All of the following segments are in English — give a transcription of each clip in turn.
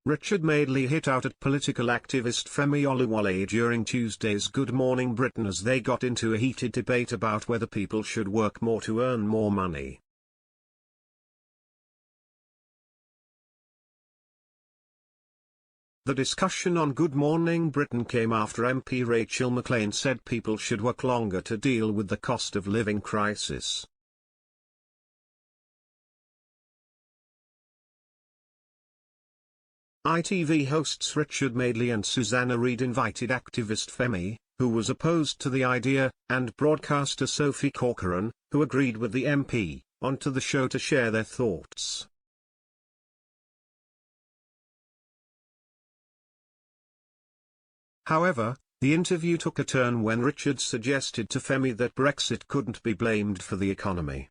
Richard Madeley hit out at political activist Femi Oluwole during Tuesday's Good Morning Britain as they got into a heated debate about whether people should work more to earn more money. The discussion on Good Morning Britain came after MP Rachel Maclean said people should work longer to deal with the cost of living crisis. ITV hosts Richard Madeley and Susanna Reid invited activist Femi, who was opposed to the idea, and broadcaster Sophie Corcoran, who agreed with the MP, onto the show to share their thoughts. However, the interview took a turn when Richard suggested to Femi that Brexit couldn't be blamed for the economy.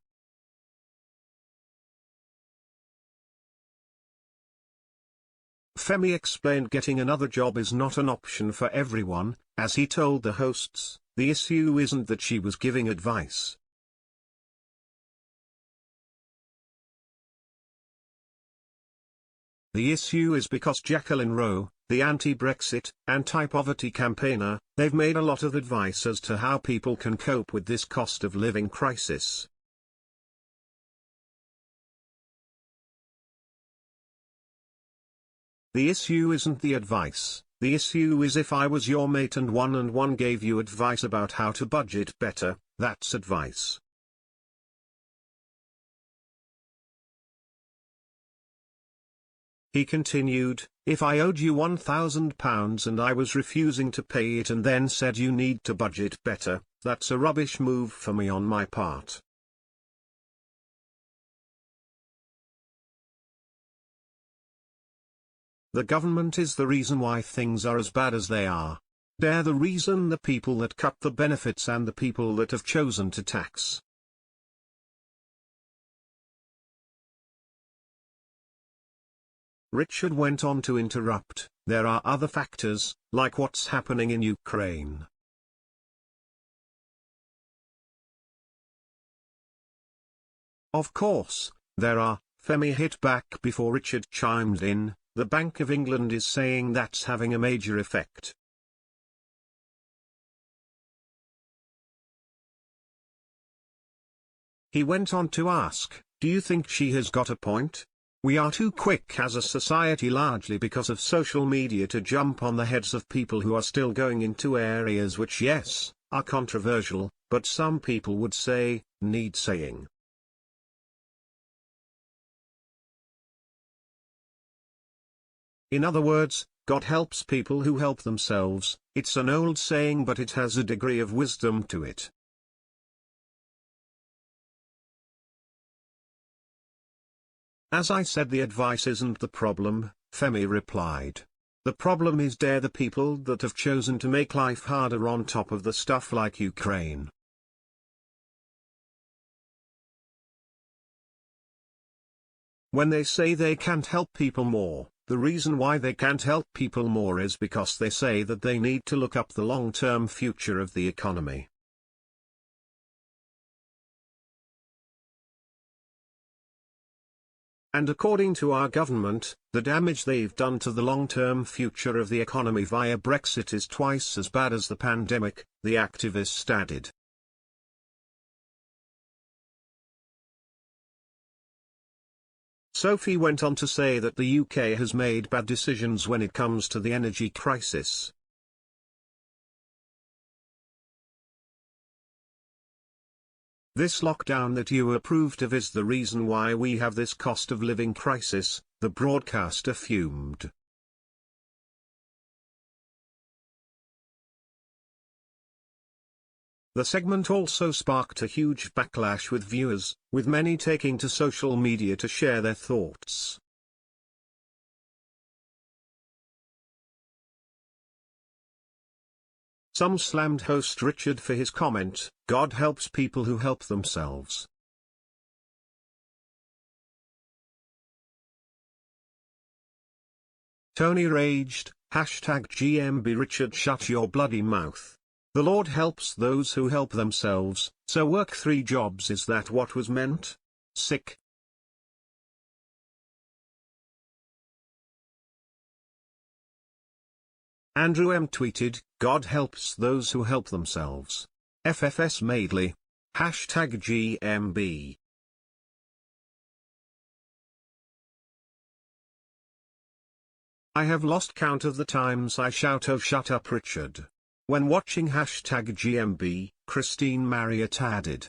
Femi explained getting another job is not an option for everyone. As he told the hosts, the issue isn't that she was giving advice. The issue is because Jacqueline Rowe, the anti-Brexit, anti-poverty campaigner, they've made a lot of advice as to how people can cope with this cost of living crisis. The issue isn't the advice, the issue is if I was your mate and one gave you advice about how to budget better, that's advice. He continued, if I owed you £1,000 and I was refusing to pay it and then said you need to budget better, that's a rubbish move for me on my part. The government is the reason why things are as bad as they are. They're the reason the people that cut the benefits and the people that have chosen to tax. Richard went on to interrupt, there are other factors, like what's happening in Ukraine. Of course, there are, Femi hit back before Richard chimed in. The Bank of England is saying that's having a major effect. He went on to ask, do you think she has got a point? We are too quick as a society largely because of social media to jump on the heads of people who are still going into areas which yes, are controversial, but some people would say, need saying. In other words, God helps people who help themselves. It's an old saying but it has a degree of wisdom to it. As I said, the advice isn't the problem, Femi replied. The problem is they're the people that have chosen to make life harder on top of the stuff like Ukraine. When they say they can't help people more, the reason why they can't help people more is because they say that they need to look up the long-term future of the economy. And according to our government, the damage they've done to the long-term future of the economy via Brexit is twice as bad as the pandemic, the activist added. Sophie went on to say that the UK has made bad decisions when it comes to the energy crisis. This lockdown that you approved of is the reason why we have this cost of living crisis, the broadcaster fumed. The segment also sparked a huge backlash with viewers, with many taking to social media to share their thoughts. Some slammed host Richard for his comment, God helps people who help themselves. Tony raged, #GMB Richard shut your bloody mouth. The Lord helps those who help themselves, so work 3 jobs, is that what was meant? Sick. Andrew M tweeted, God helps those who help themselves. FFS Madeley. #GMB. I have lost count of the times I shout, "Oh shut up Richard." When watching #GMB, Christine Marriott added,